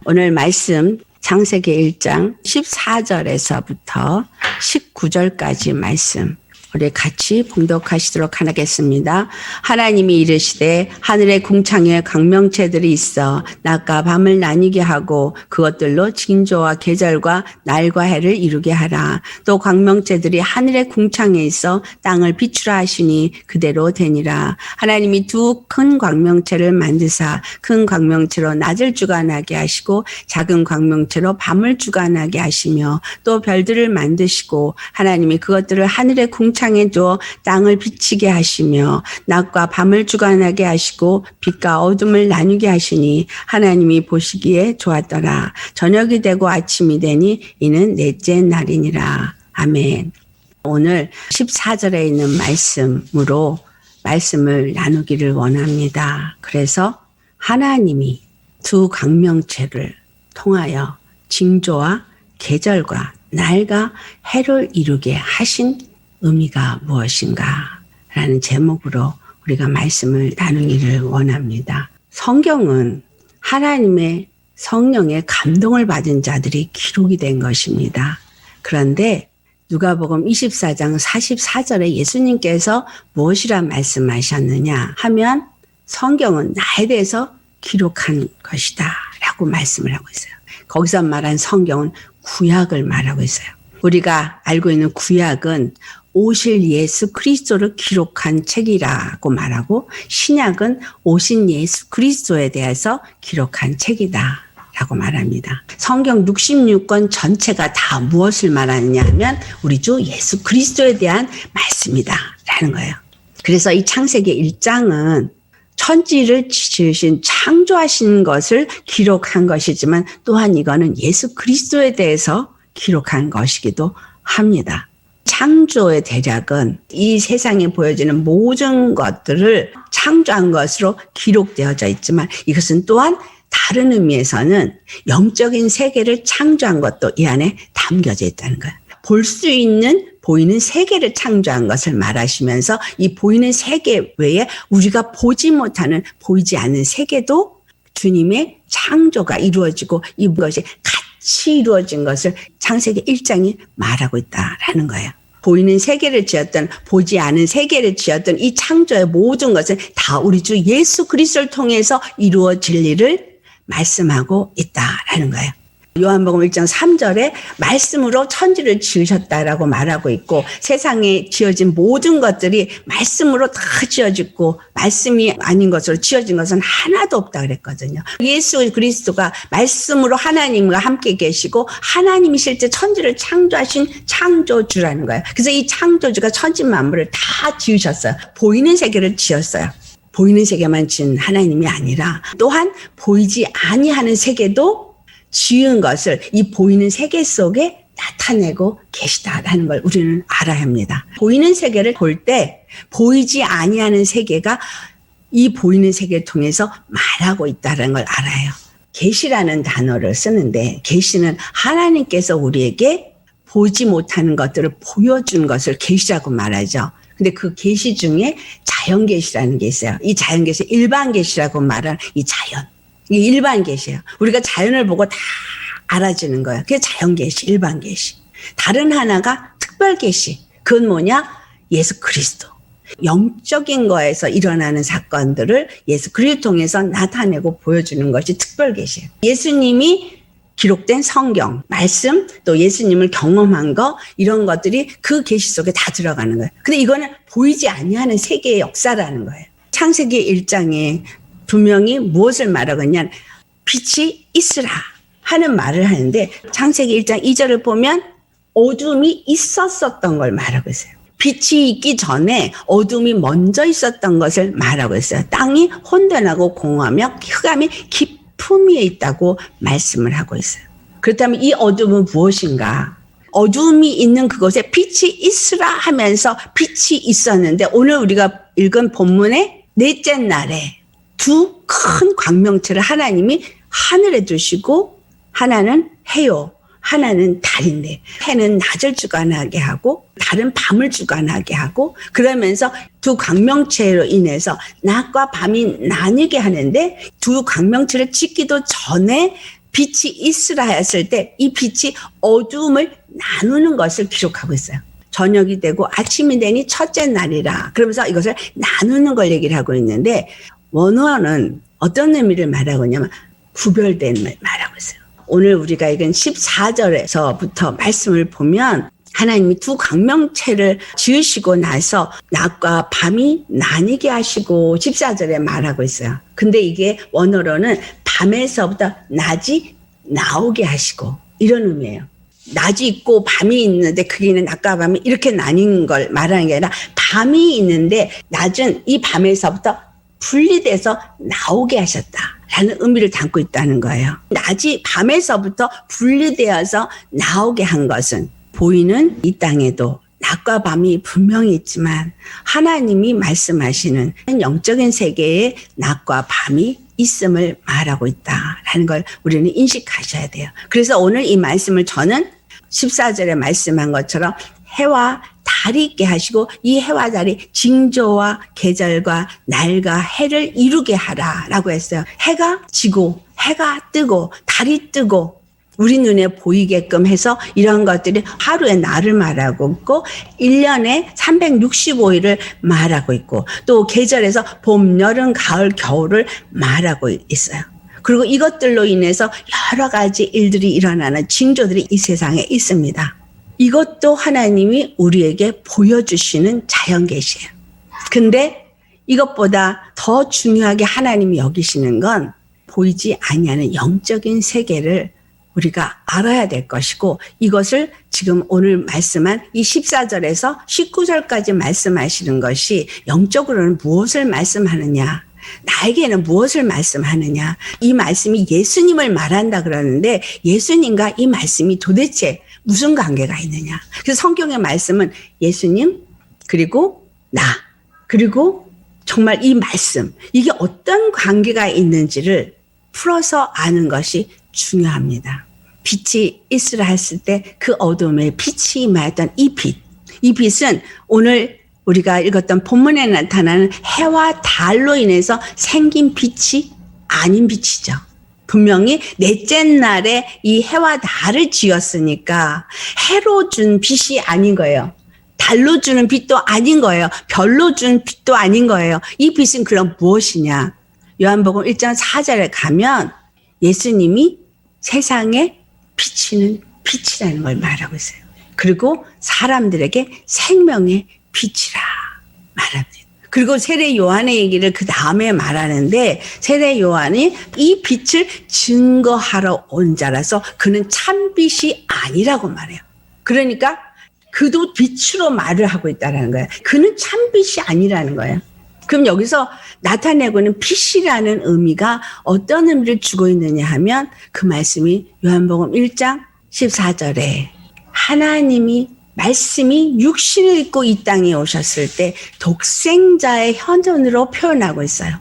오늘 말씀 창세기 1장 14절에서부터 19절까지 말씀 우리 같이 봉독하시도록 하겠습니다. 하나님이 이르시되 하늘의 궁창에 광명체들이 있어 낮과 밤을 나뉘게 하고 그것들로 징조와 계절과 날과 해를 이루게 하라. 또 광명체들이 하늘의 궁창에 있어 땅을 비추라 하시니 그대로 되니라. 하나님이 두 큰 광명체를 만드사 큰 광명체로 낮을 주관하게 하시고 작은 광명체로 밤을 주관하게 하시며 또 별들을 만드시고 하나님이 그것들을 하늘의 궁창에 두어 땅을 비치게 하시며 낮과 밤을 주관하게 하시고 빛과 어둠을 나누게 하시니 하나님이 보시기에 좋았더라. 저녁이 되고 아침이 되니 이는 넷째 날이니라. 아멘. 오늘 14절에 있는 말씀으로 말씀을 나누기를 원합니다. 그래서 하나님이 두 광명체를 통하여 징조와 계절과 날과 해를 이루게 하신 의미가 무엇인가 라는 제목으로 우리가 말씀을 나누기를 원합니다. 성경은 하나님의 성령의 감동을 받은 자들이 기록이 된 것입니다. 그런데 누가복음 24장 44절에 예수님께서 무엇이라 말씀하셨느냐 하면 성경은 나에 대해서 기록한 것이다 라고 말씀을 하고 있어요. 거기서 말한 성경은 구약을 말하고 있어요. 우리가 알고 있는 구약은 오실 예수 그리스도를 기록한 책이라고 말하고 신약은 오신 예수 그리스도에 대해서 기록한 책이다 라고 말합니다. 성경 66권 전체가 다 무엇을 말하느냐 하면 우리 주 예수 그리스도에 대한 말씀이다 라는 거예요. 그래서 이 창세기 1장은 천지를 지으신 창조하신 것을 기록한 것이지만 또한 이거는 예수 그리스도에 대해서 기록한 것이기도 합니다. 창조의 대략은 이 세상에 보여지는 모든 것들을 창조한 것으로 기록되어져 있지만 이것은 또한 다른 의미에서는 영적인 세계를 창조한 것도 이 안에 담겨져 있다는 거예요. 볼 수 있는 보이는 세계를 창조한 것을 말하시면서 이 보이는 세계 외에 우리가 보지 못하는 보이지 않는 세계도 주님의 창조가 이루어지고 이것이 같이 이루어진 것을 창세기 1장이 말하고 있다라는 거예요. 보이는 세계를 지었던 보지 않은 세계를 지었던 이 창조의 모든 것은 다 우리 주 예수 그리스도를 통해서 이루어질 일을 말씀하고 있다라는 거예요. 요한복음 1장 3절에 말씀으로 천지를 지으셨다라고 말하고 있고 세상에 지어진 모든 것들이 말씀으로 다 지어지고 말씀이 아닌 것으로 지어진 것은 하나도 없다 그랬거든요. 예수 그리스도가 말씀으로 하나님과 함께 계시고 하나님이 실제 천지를 창조하신 창조주라는 거예요. 그래서 이 창조주가 천지 만물을 다 지으셨어요. 보이는 세계를 지었어요. 보이는 세계만 지은 하나님이 아니라 또한 보이지 아니하는 세계도 지은 것을 이 보이는 세계 속에 나타내고 계시다라는 걸 우리는 알아야 합니다. 보이는 세계를 볼 때 보이지 아니하는 세계가 이 보이는 세계를 통해서 말하고 있다는 걸 알아요. 계시라는 단어를 쓰는데 계시는 하나님께서 우리에게 보지 못하는 것들을 보여준 것을 계시라고 말하죠. 근데 그 계시 중에 자연 계시라는 게 있어요. 이 자연 계시, 일반 계시라고 말하는 이 자연. 이게 일반 계시예요. 우리가 자연을 보고 다 알아지는 거예요. 그게 자연 계시, 일반 계시. 다른 하나가 특별 계시. 그건 뭐냐? 예수 그리스도. 영적인 거에서 일어나는 사건들을 예수 그리스도 통해서 나타내고 보여주는 것이 특별 계시예요. 예수님이 기록된 성경, 말씀, 또 예수님을 경험한 거 이런 것들이 그 계시 속에 다 들어가는 거예요. 근데 이거는 보이지 아니하는 세계의 역사라는 거예요. 창세기 1장에 분명히 무엇을 말하고 있냐 빛이 있으라 하는 말을 하는데 창세기 1장 2절을 보면 어둠이 있었던 걸 말하고 있어요. 빛이 있기 전에 어둠이 먼저 있었던 것을 말하고 있어요. 땅이 혼돈하고 공허하며 흑암이 깊음 위에 있다고 말씀을 하고 있어요. 그렇다면 이 어둠은 무엇인가? 어둠이 있는 그곳에 빛이 있으라 하면서 빛이 있었는데 오늘 우리가 읽은 본문의 넷째 날에 두 큰 광명체를 하나님이 하늘에 두시고 하나는 해요. 하나는 달인데 해는 낮을 주관하게 하고 달은 밤을 주관하게 하고 그러면서 두 광명체로 인해서 낮과 밤이 나뉘게 하는데 두 광명체를 짓기도 전에 빛이 있으라 했을 때 이 빛이 어두움을 나누는 것을 기록하고 있어요. 저녁이 되고 아침이 되니 첫째 날이라. 그러면서 이것을 나누는 걸 얘기를 하고 있는데 원어는 어떤 의미를 말하고 있냐면 구별된 말하고 있어요. 오늘 우리가 읽은 14절에서부터 말씀을 보면 하나님이 두 광명체를 지으시고 나서 낮과 밤이 나뉘게 하시고 14절에 말하고 있어요. 근데 이게 원어로는 밤에서부터 낮이 나오게 하시고 이런 의미예요. 낮이 있고 밤이 있는데 그게 낮과 밤이 이렇게 나뉜 걸 말하는 게 아니라 밤이 있는데 낮은 이 밤에서부터 분리돼서 나오게 하셨다라는 의미를 담고 있다는 거예요. 낮이 밤에서부터 분리되어서 나오게 한 것은 보이는 이 땅에도 낮과 밤이 분명히 있지만 하나님이 말씀하시는 영적인 세계에 낮과 밤이 있음을 말하고 있다라는 걸 우리는 인식하셔야 돼요. 그래서 오늘 이 말씀을 저는 14절에 말씀한 것처럼 해와 달이 있게 하시고 이 해와 달이 징조와 계절과 날과 해를 이루게 하라라고 했어요. 해가 지고 해가 뜨고 달이 뜨고 우리 눈에 보이게끔 해서 이런 것들이 하루의 날을 말하고 있고 1년에 365일을 말하고 있고 또 계절에서 봄, 여름, 가을, 겨울을 말하고 있어요. 그리고 이것들로 인해서 여러 가지 일들이 일어나는 징조들이 이 세상에 있습니다. 이것도 하나님이 우리에게 보여주시는 자연계시예요. 근데 이것보다 더 중요하게 하나님이 여기시는 건 보이지 아니하는 영적인 세계를 우리가 알아야 될 것이고 이것을 지금 오늘 말씀한 이 14절에서 19절까지 말씀하시는 것이 영적으로는 무엇을 말씀하느냐, 나에게는 무엇을 말씀하느냐, 이 말씀이 예수님을 말한다 그러는데 예수님과 이 말씀이 도대체 무슨 관계가 있느냐. 그래서 성경의 말씀은 예수님 그리고 나 그리고 정말 이 말씀 이게 어떤 관계가 있는지를 풀어서 아는 것이 중요합니다. 빛이 있으라 했을 때 그 어둠에 빛이 임하였던 이 빛. 이 빛은 오늘 우리가 읽었던 본문에 나타나는 해와 달로 인해서 생긴 빛이 아닌 빛이죠. 분명히 넷째 날에 이 해와 달을 지었으니까 해로 준 빛이 아닌 거예요. 달로 주는 빛도 아닌 거예요. 별로 준 빛도 아닌 거예요. 이 빛은 그럼 무엇이냐? 요한복음 1장 4절에 가면 예수님이 세상에 비치는 빛이라는 걸 말하고 있어요. 그리고 사람들에게 생명의 빛이라 말합니다. 그리고 세례 요한의 얘기를 그 다음에 말하는데 세례 요한이 이 빛을 증거하러 온 자라서 그는 참빛이 아니라고 말해요. 그러니까 그도 빛으로 말을 하고 있다는 거예요. 그는 참빛이 아니라는 거예요. 그럼 여기서 나타내고는 빛이라는 의미가 어떤 의미를 주고 있느냐 하면 그 말씀이 요한복음 1장 14절에 하나님이 말씀이 육신을 입고 이 땅에 오셨을 때 독생자의 현존으로 표현하고 있어요.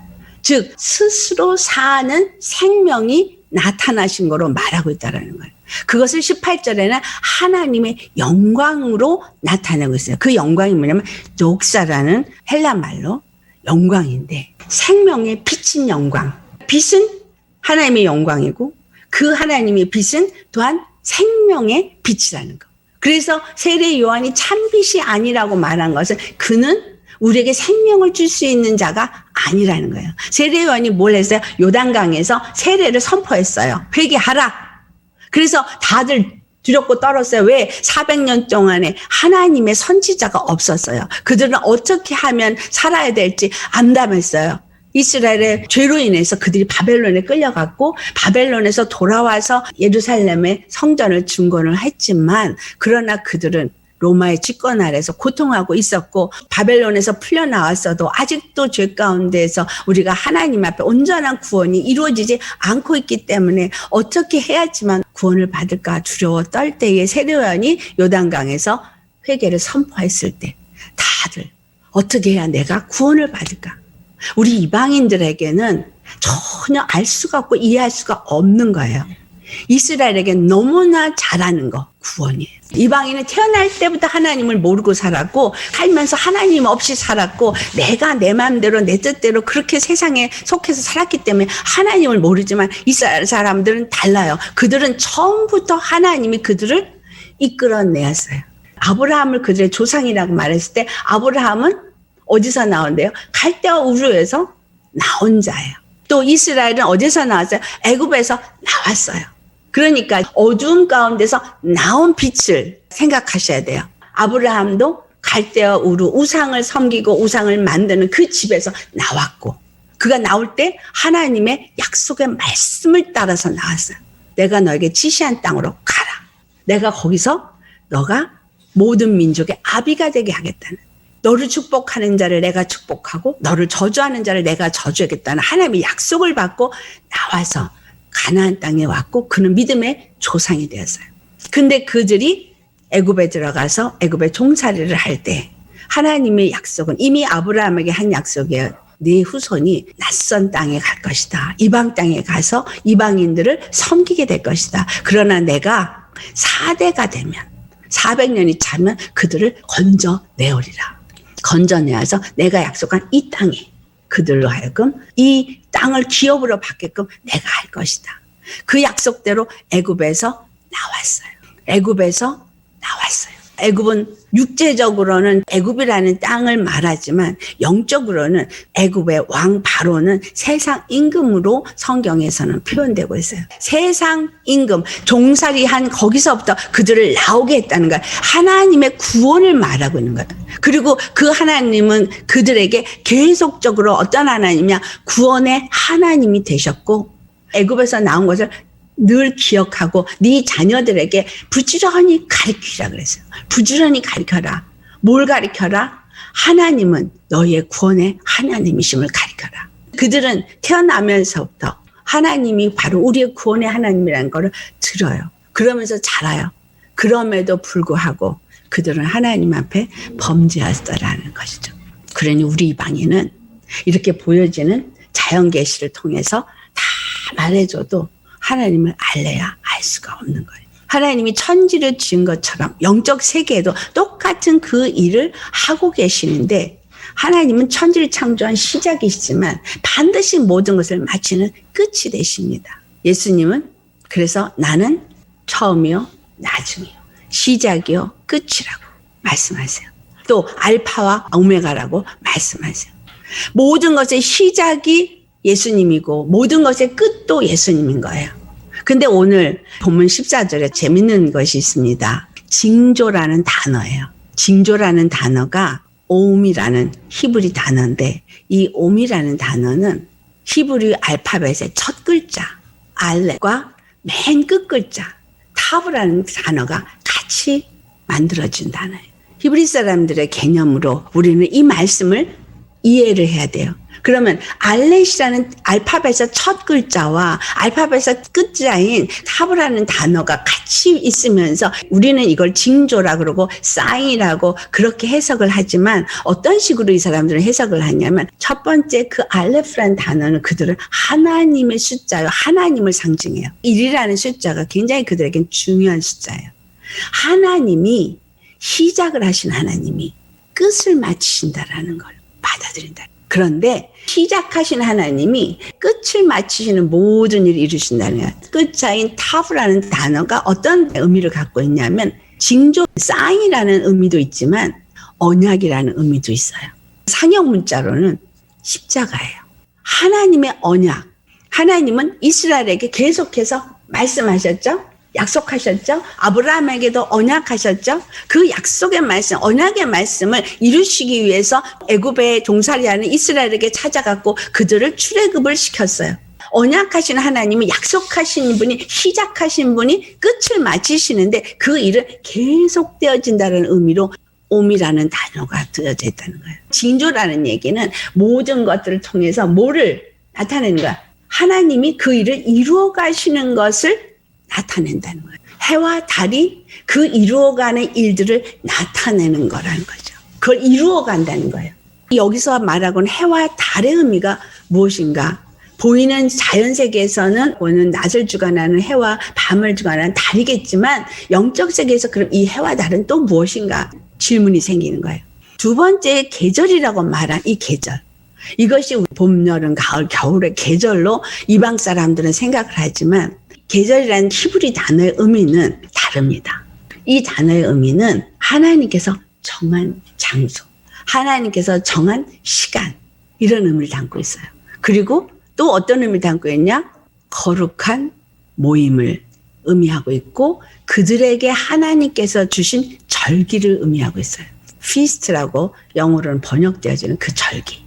즉 스스로 사는 생명이 나타나신 거로 말하고 있다는 거예요. 그것을 18절에는 하나님의 영광으로 나타내고 있어요. 그 영광이 뭐냐면 독사라는 헬라 말로 영광인데 생명의 빛인 영광. 빛은 하나님의 영광이고 그 하나님의 빛은 또한 생명의 빛이라는 거. 그래서 세례 요한이 참빛이 아니라고 말한 것은 그는 우리에게 생명을 줄 수 있는 자가 아니라는 거예요. 세례 요한이 뭘 했어요? 요단강에서 세례를 선포했어요. 회개하라. 그래서 다들 두렵고 떨었어요. 왜? 400년 동안에 하나님의 선지자가 없었어요. 그들은 어떻게 하면 살아야 될지 암담했어요. 이스라엘의 죄로 인해서 그들이 바벨론에 끌려갔고 바벨론에서 돌아와서 예루살렘의 성전을 중건을 했지만 그러나 그들은 로마의 집권 아래서 고통하고 있었고 바벨론에서 풀려나왔어도 아직도 죄 가운데에서 우리가 하나님 앞에 온전한 구원이 이루어지지 않고 있기 때문에 어떻게 해야지만 구원을 받을까 두려워 떨 때에 세례 요한이 요단강에서 회개를 선포했을 때 다들 어떻게 해야 내가 구원을 받을까? 우리 이방인들에게는 전혀 알 수가 없고 이해할 수가 없는 거예요. 이스라엘에게 너무나 잘하는 거 구원이에요. 이방인은 태어날 때부터 하나님을 모르고 살았고 살면서 하나님 없이 살았고 내가 내 마음대로 내 뜻대로 그렇게 세상에 속해서 살았기 때문에 하나님을 모르지만 이스라엘 사람들은 달라요. 그들은 처음부터 하나님이 그들을 이끌어내었어요. 아브라함을 그들의 조상이라고 말했을 때 아브라함은 어디서 나온대요? 갈대아 우르에서 나온 자예요. 또 이스라엘은 어디서 나왔어요? 애굽에서 나왔어요. 그러니까 어두움 가운데서 나온 빛을 생각하셔야 돼요. 아브라함도 갈대아 우르 우상을 섬기고 우상을 만드는 그 집에서 나왔고 그가 나올 때 하나님의 약속의 말씀을 따라서 나왔어요. 내가 너에게 지시한 땅으로 가라. 내가 거기서 너가 모든 민족의 아비가 되게 하겠다는, 너를 축복하는 자를 내가 축복하고 너를 저주하는 자를 내가 저주하겠다는 하나님의 약속을 받고 나와서 가나안 땅에 왔고 그는 믿음의 조상이 되었어요. 근데 그들이 애굽에 들어가서 애굽에 종살이를 할 때 하나님의 약속은 이미 아브라함에게 한 약속이에요. 네 후손이 낯선 땅에 갈 것이다. 이방 땅에 가서 이방인들을 섬기게 될 것이다. 그러나 내가 4대가 되면 400년이 차면 그들을 건져내오리라. 건져내어서 내가 약속한 이 땅에 그들로 하여금 이 땅을 기업으로 받게끔 내가 할 것이다. 그 약속대로 애굽에서 나왔어요. 애굽에서 나왔어요. 애굽은 육체적으로는 애굽이라는 땅을 말하지만 영적으로는 애굽의 왕 바로는 세상 임금으로 성경에서는 표현되고 있어요. 세상 임금, 종살이한 거기서부터 그들을 나오게 했다는 거예요. 하나님의 구원을 말하고 있는 거예요. 그리고 그 하나님은 그들에게 계속적으로 어떤 하나님이냐, 구원의 하나님이 되셨고 애굽에서 나온 것을 늘 기억하고 네 자녀들에게 부지런히 가르치라 그랬어요. 부지런히 가르쳐라. 뭘 가르쳐라? 하나님은 너의 구원의 하나님이심을 가르쳐라. 그들은 태어나면서부터 하나님이 바로 우리의 구원의 하나님이라는 걸 들어요. 그러면서 자라요. 그럼에도 불구하고 그들은 하나님 앞에 범죄했다라는 것이죠. 그러니 우리 이방인은 이렇게 보여지는 자연 계시를 통해서 다 말해줘도 하나님을 알래야 알 수가 없는 거예요. 하나님이 천지를 지은 것처럼 영적 세계에도 똑같은 그 일을 하고 계시는데 하나님은 천지를 창조한 시작이시지만 반드시 모든 것을 마치는 끝이 되십니다. 예수님은 그래서 나는 처음이요 나중이요 시작이요 끝이라고 말씀하세요. 또 알파와 오메가라고 말씀하세요. 모든 것의 시작이 예수님이고 모든 것의 끝도 예수님인 거예요. 근데 오늘 본문 14절에 재밌는 것이 있습니다. 징조라는 단어예요. 징조라는 단어가 옴이라는 히브리 단어인데 이 옴이라는 단어는 히브리 알파벳의 첫 글자 알렛과 맨 끝 글자 타브라는 단어가 같이 만들어진 단어예요. 히브리 사람들의 개념으로 우리는 이 말씀을 이해를 해야 돼요. 그러면 알렛이라는 알파벳의 첫 글자와 알파벳의 끝자인 타브라는 단어가 같이 있으면서 우리는 이걸 징조라 그러고 사인이라고 그렇게 해석을 하지만 어떤 식으로 이 사람들은 해석을 하냐면 첫 번째 그 알렛이라는 단어는 그들은 하나님의 숫자요. 하나님을 상징해요. 1이라는 숫자가 굉장히 그들에겐 중요한 숫자예요. 하나님이 시작을 하신 하나님이 끝을 마치신다라는 걸 받아들인다. 그런데 시작하신 하나님이 끝을 마치시는 모든 일을 이루신다는 거예요. 끝자인 타브라는 단어가 어떤 의미를 갖고 있냐면 징조, 사인이라는 의미도 있지만 언약이라는 의미도 있어요. 상형 문자로는 십자가예요. 하나님의 언약. 하나님은 이스라엘에게 계속해서 말씀하셨죠. 약속하셨죠. 아브라함에게도 언약하셨죠. 그 약속의 말씀, 언약의 말씀을 이루시기 위해서 애굽에 종살이하는 이스라엘에게 찾아갔고 그들을 출애굽을 시켰어요. 언약하신 하나님이 약속하신 분이 시작하신 분이 끝을 마치시는데 그 일은 계속되어진다는 의미로 옴이라는 단어가 들어져 있다는 거예요. 징조라는 얘기는 모든 것들을 통해서 뭐를 나타내는 거야. 하나님이 그 일을 이루어 가시는 것을 나타낸다는 거예요. 해와 달이 그 이루어가는 일들을 나타내는 거라는 거죠. 그걸 이루어간다는 거예요. 여기서 말하고는 해와 달의 의미가 무엇인가? 보이는 자연 세계에서는 오는 낮을 주관하는 해와 밤을 주관하는 달이겠지만 영적 세계에서 그럼 이 해와 달은 또 무엇인가 질문이 생기는 거예요. 두 번째 계절이라고 말한 이 계절. 이것이 봄, 여름, 가을, 겨울의 계절로 이방 사람들은 생각을 하지만 계절이라는 히브리 단어의 의미는 다릅니다. 이 단어의 의미는 하나님께서 정한 장소, 하나님께서 정한 시간 이런 의미를 담고 있어요. 그리고 또 어떤 의미를 담고 있냐? 거룩한 모임을 의미하고 있고 그들에게 하나님께서 주신 절기를 의미하고 있어요. feast라고 영어로는 번역되어지는 그 절기.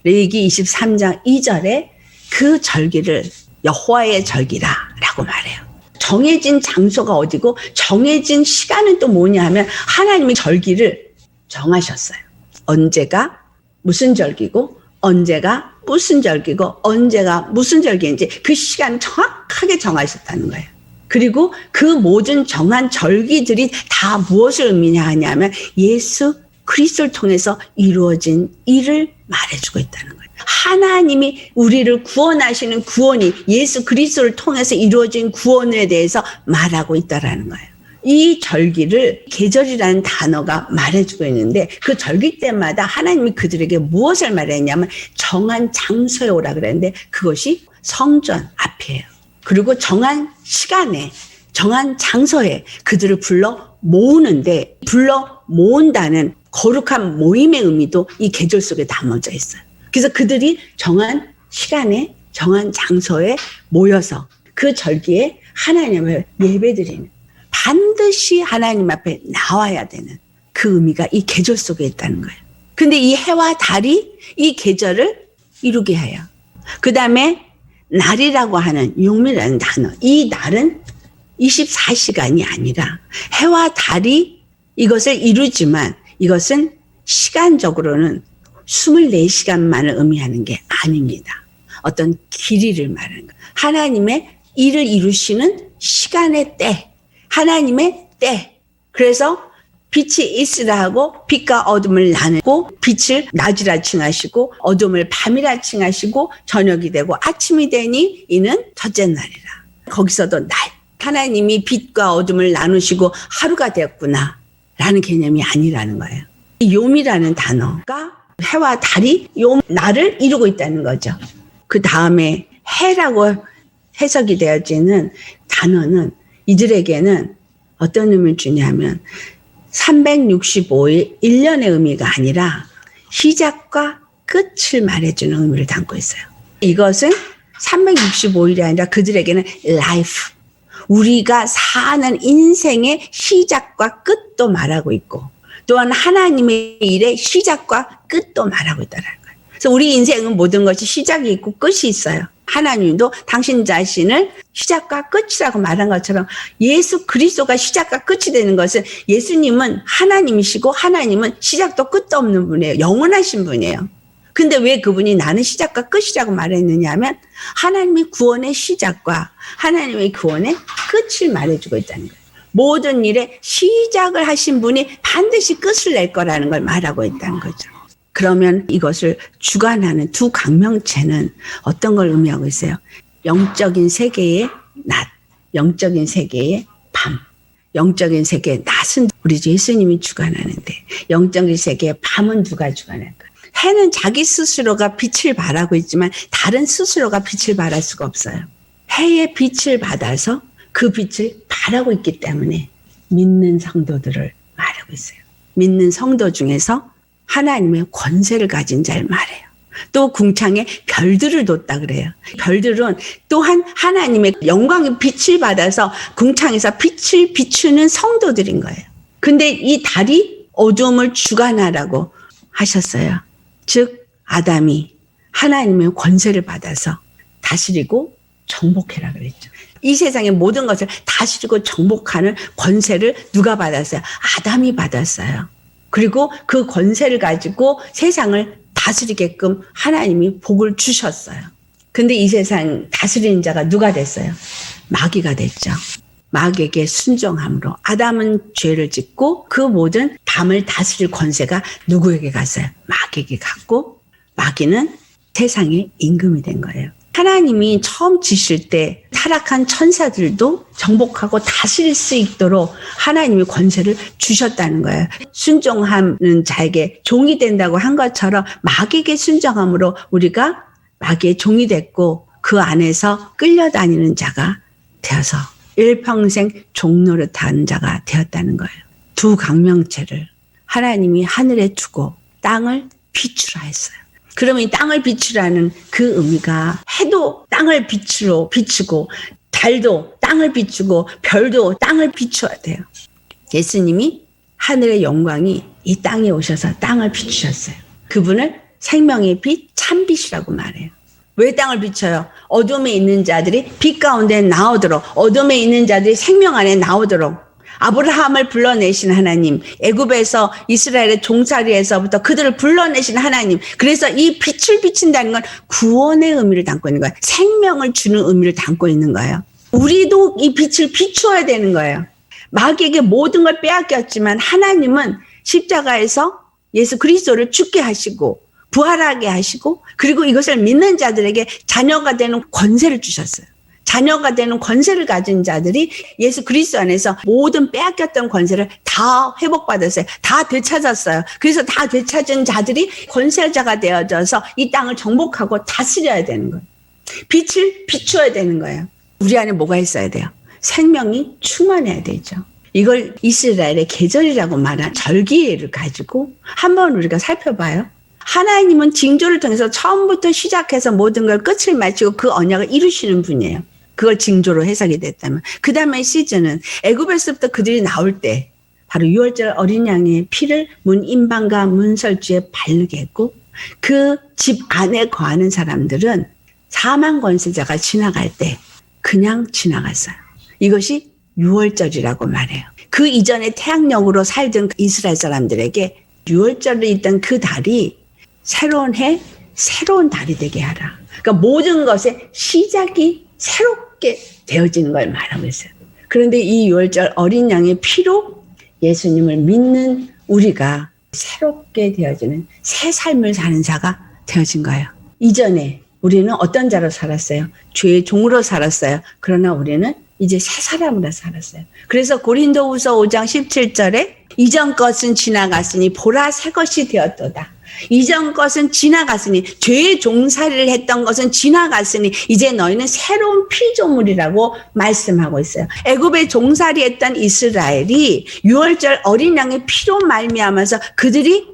레위기 23장 2절에 그 절기를 여호와의 절기라라고 말해요. 정해진 장소가 어디고 정해진 시간은 또 뭐냐 하면 하나님이 절기를 정하셨어요. 언제가 무슨 절기고 언제가 무슨 절기고 언제가 무슨 절기인지 그 시간을 정확하게 정하셨다는 거예요. 그리고 그 모든 정한 절기들이 다 무엇을 의미하냐면 예수 그리스도를 통해서 이루어진 일을 말해주고 있다는 거예요. 하나님이 우리를 구원하시는 구원이 예수 그리스도를 통해서 이루어진 구원에 대해서 말하고 있다는 거예요. 이 절기를 계절이라는 단어가 말해주고 있는데 그 절기 때마다 하나님이 그들에게 무엇을 말했냐면 정한 장소에 오라 그랬는데 그것이 성전 앞이에요. 그리고 정한 시간에 정한 장소에 그들을 불러 모으는데 불러 모은다는 거룩한 모임의 의미도 이 계절 속에 담아져 있어요. 그래서 그들이 정한 시간에 정한 장소에 모여서 그 절기에 하나님을 예배드리는 반드시 하나님 앞에 나와야 되는 그 의미가 이 계절 속에 있다는 거예요. 근데 이 해와 달이 이 계절을 이루게 해요. 그 다음에 날이라고 하는 용이라는 단어. 이 날은 24시간이 아니라 해와 달이 이것을 이루지만 이것은 시간적으로는 24시간만을 의미하는 게 아닙니다. 어떤 길이를 말하는 거예요. 하나님의 일을 이루시는 시간의 때, 하나님의 때. 그래서 빛이 있으라 하고 빛과 어둠을 나누고 빛을 낮이라 칭하시고 어둠을 밤이라 칭하시고 저녁이 되고 아침이 되니 이는 첫째 날이라. 거기서도 날. 하나님이 빛과 어둠을 나누시고 하루가 되었구나 라는 개념이 아니라는 거예요. 이 요미라는 단어가 해와 달이 요 날을 이루고 있다는 거죠. 그 다음에 해라고 해석이 되어지는 단어는 이들에게는 어떤 의미를 주냐면 365일 1년의 의미가 아니라 시작과 끝을 말해주는 의미를 담고 있어요. 이것은 365일이 아니라 그들에게는 life, 우리가 사는 인생의 시작과 끝도 말하고 있고 또한 하나님의 일의 시작과 끝도 말하고 있다는 거예요. 그래서 우리 인생은 모든 것이 시작이 있고 끝이 있어요. 하나님도 당신 자신을 시작과 끝이라고 말한 것처럼 예수 그리스도가 시작과 끝이 되는 것은 예수님은 하나님이시고 하나님은 시작도 끝도 없는 분이에요. 영원하신 분이에요. 근데 왜 그분이 나는 시작과 끝이라고 말했느냐 하면 하나님의 구원의 시작과 하나님의 구원의 끝을 말해주고 있다는 거예요. 모든 일에 시작을 하신 분이 반드시 끝을 낼 거라는 걸 말하고 있다는 거죠. 그러면 이것을 주관하는 두 강명체는 어떤 걸 의미하고 있어요? 영적인 세계의 낮, 영적인 세계의 밤. 영적인 세계의 낮은 우리 예수님이 주관하는데 영적인 세계의 밤은 누가 주관할까요? 해는 자기 스스로가 빛을 발하고 있지만 다른 스스로가 빛을 발할 수가 없어요. 해의 빛을 받아서 그 빛을 발하고 있기 때문에 믿는 성도들을 말하고 있어요. 믿는 성도 중에서 하나님의 권세를 가진 자를 말해요. 또 궁창에 별들을 뒀다 그래요. 별들은 또한 하나님의 영광의 빛을 받아서 궁창에서 빛을 비추는 성도들인 거예요. 근데 이 달이 어둠을 주관하라고 하셨어요. 즉 아담이 하나님의 권세를 받아서 다스리고 정복해라 그랬죠. 이 세상의 모든 것을 다스리고 정복하는 권세를 누가 받았어요? 아담이 받았어요. 그리고 그 권세를 가지고 세상을 다스리게끔 하나님이 복을 주셨어요. 근데 이 세상 다스리는 자가 누가 됐어요? 마귀가 됐죠. 마귀에게 순종함으로 아담은 죄를 짓고 그 모든 밤을 다스릴 권세가 누구에게 갔어요? 마귀에게 갔고 마귀는 세상의 임금이 된 거예요. 하나님이 처음 지실 때 타락한 천사들도 정복하고 다스릴 수 있도록 하나님이 권세를 주셨다는 거예요. 순종하는 자에게 종이 된다고 한 것처럼 마귀에게 순종함으로 우리가 마귀의 종이 됐고 그 안에서 끌려다니는 자가 되어서 일평생 종노릇한 자가 되었다는 거예요. 두 강명체를 하나님이 하늘에 두고 땅을 비추라 했어요. 그러면 이 땅을 비추라는 그 의미가 해도 땅을 비추고 달도 땅을 비추고 별도 땅을 비춰야 돼요. 예수님이 하늘의 영광이 이 땅에 오셔서 땅을 비추셨어요. 그분을 생명의 빛, 참빛이라고 말해요. 왜 땅을 비춰요? 어둠에 있는 자들이 빛 가운데 나오도록, 어둠에 있는 자들이 생명 안에 나오도록. 아브라함을 불러내신 하나님, 애굽에서 이스라엘의 종살이에서부터 그들을 불러내신 하나님. 그래서 이 빛을 비춘다는 건 구원의 의미를 담고 있는 거예요. 생명을 주는 의미를 담고 있는 거예요. 우리도 이 빛을 비추어야 되는 거예요. 마귀에게 모든 걸 빼앗겼지만 하나님은 십자가에서 예수 그리스도를 죽게 하시고 부활하게 하시고 그리고 이것을 믿는 자들에게 자녀가 되는 권세를 주셨어요. 자녀가 되는 권세를 가진 자들이 예수 그리스도 안에서 모든 빼앗겼던 권세를 다 회복받았어요. 다 되찾았어요. 그래서 다 되찾은 자들이 권세자가 되어져서 이 땅을 정복하고 다스려야 되는 거예요. 빛을 비추어야 되는 거예요. 우리 안에 뭐가 있어야 돼요? 생명이 충만해야 되죠. 이걸 이스라엘의 계절이라고 말한 절기를 가지고 한번 우리가 살펴봐요. 하나님은 징조를 통해서 처음부터 시작해서 모든 걸 끝을 마치고 그 언약을 이루시는 분이에요. 그걸 징조로 해석이 됐다면. 그 다음에 시즌은 애굽에서부터 그들이 나올 때 바로 6월절 어린 양의 피를 문 임방과 문설주에 바르게 했고 그 집 안에 거하는 사람들은 사망 권세자가 지나갈 때 그냥 지나갔어요. 이것이 6월절이라고 말해요. 그 이전에 태양력으로 살던 이스라엘 사람들에게 6월절에 있던 그 달이 새로운 해, 새로운 달이 되게 하라. 그러니까 모든 것의 시작이 새롭게 되어지는 걸 말하고 있어요. 그런데 이 6월절 어린 양의 피로 예수님을 믿는 우리가 새롭게 되어지는 새 삶을 사는 자가 되어진 거예요. 이전에 우리는 어떤 자로 살았어요? 죄의 종으로 살았어요. 그러나 우리는 이제 새 사람으로 살았어요. 그래서 고린도후서 5장 17절에 이전 것은 지나갔으니 보라 새 것이 되었도다. 이전 것은 지나갔으니 죄의 종살이를 했던 것은 지나갔으니 이제 너희는 새로운 피조물이라고 말씀하고 있어요. 애굽에 종살이했던 이스라엘이 6월절 어린 양의 피로 말미암아서 그들이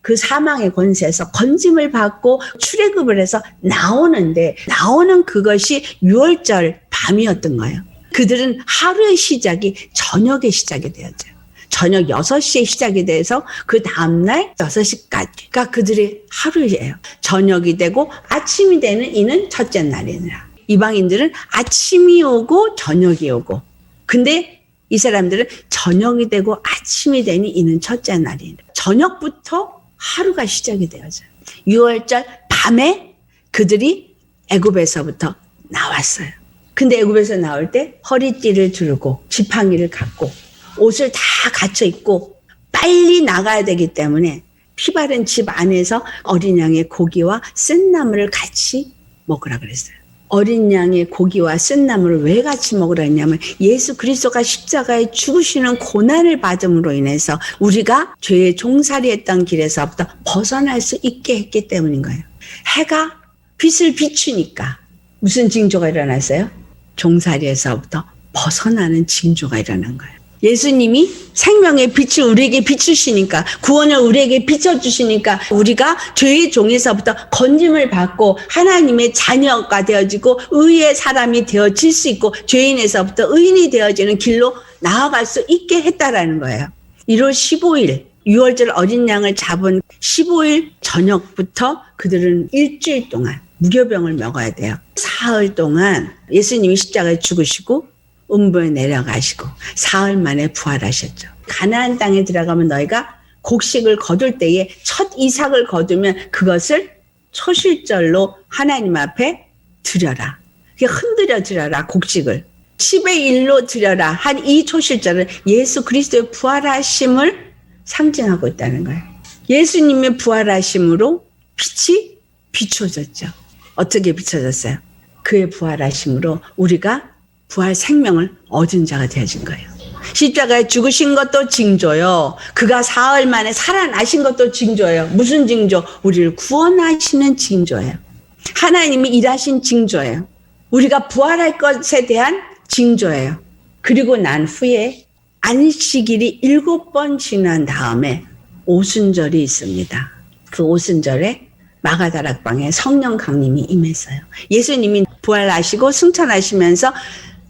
그 사망의 권세에서 건짐을 받고 출애굽을 해서 나오는 그것이 6월절 밤이었던 거예요. 그들은 하루의 시작이 저녁의 시작이 되었죠. 저녁 6시에 시작이 돼서 그 다음날 6시까지가 그들의 하루예요. 저녁이 되고 아침이 되는 이는 첫째 날이니라. 이방인들은 아침이 오고 저녁이 오고 근데 이 사람들은 저녁이 되고 아침이 되니 이는 첫째 날이니라. 저녁부터 하루가 시작이 되어져요. 6월절 밤에 그들이 애굽에서부터 나왔어요. 근데 애굽에서 나올 때 허리띠를 두르고 지팡이를 갖고 옷을 다 갖춰 입고 빨리 나가야 되기 때문에 피 바른 집 안에서 어린 양의 고기와 쓴 나물을 같이 먹으라 그랬어요. 어린 양의 고기와 쓴 나물을 왜 같이 먹으라 했냐면 예수 그리스도가 십자가에 죽으시는 고난을 받음으로 인해서 우리가 죄의 종살이했던 길에서부터 벗어날 수 있게 했기 때문인 거예요. 해가 빛을 비추니까 무슨 징조가 일어났어요? 종살이에서부터 벗어나는 징조가 일어난 거예요. 예수님이 생명의 빛을 우리에게 비추시니까 구원을 우리에게 비춰주시니까 우리가 죄의 종에서부터 건짐을 받고 하나님의 자녀가 되어지고 의의 사람이 되어질 수 있고 죄인에서부터 의인이 되어지는 길로 나아갈 수 있게 했다라는 거예요. 1월 15일 6월절 어린 양을 잡은 15일 저녁부터 그들은 일주일 동안 무교병을 먹어야 돼요. 사흘 동안 예수님이 십자가에 죽으시고 음부에 내려가시고 사흘 만에 부활하셨죠. 가나안 땅에 들어가면 너희가 곡식을 거둘 때에 첫 이삭을 거두면 그것을 초실절로 하나님 앞에 드려라. 흔들어 드려라 곡식을. 10의 1로 드려라 한 이 초실절은 예수 그리스도의 부활하심을 상징하고 있다는 거예요. 예수님의 부활하심으로 빛이 비춰졌죠. 어떻게 비춰졌어요? 그의 부활하심으로 우리가 부활 생명을 얻은 자가 되어진 거예요. 십자가에 죽으신 것도 징조요. 그가 사흘 만에 살아나신 것도 징조예요. 무슨 징조? 우리를 구원하시는 징조예요. 하나님이 일하신 징조예요. 우리가 부활할 것에 대한 징조예요. 그리고 난 후에 안식일이 7번 지난 다음에 오순절이 있습니다. 그 오순절에 마가다락방에 성령 강림이 임했어요. 예수님이 부활하시고 승천하시면서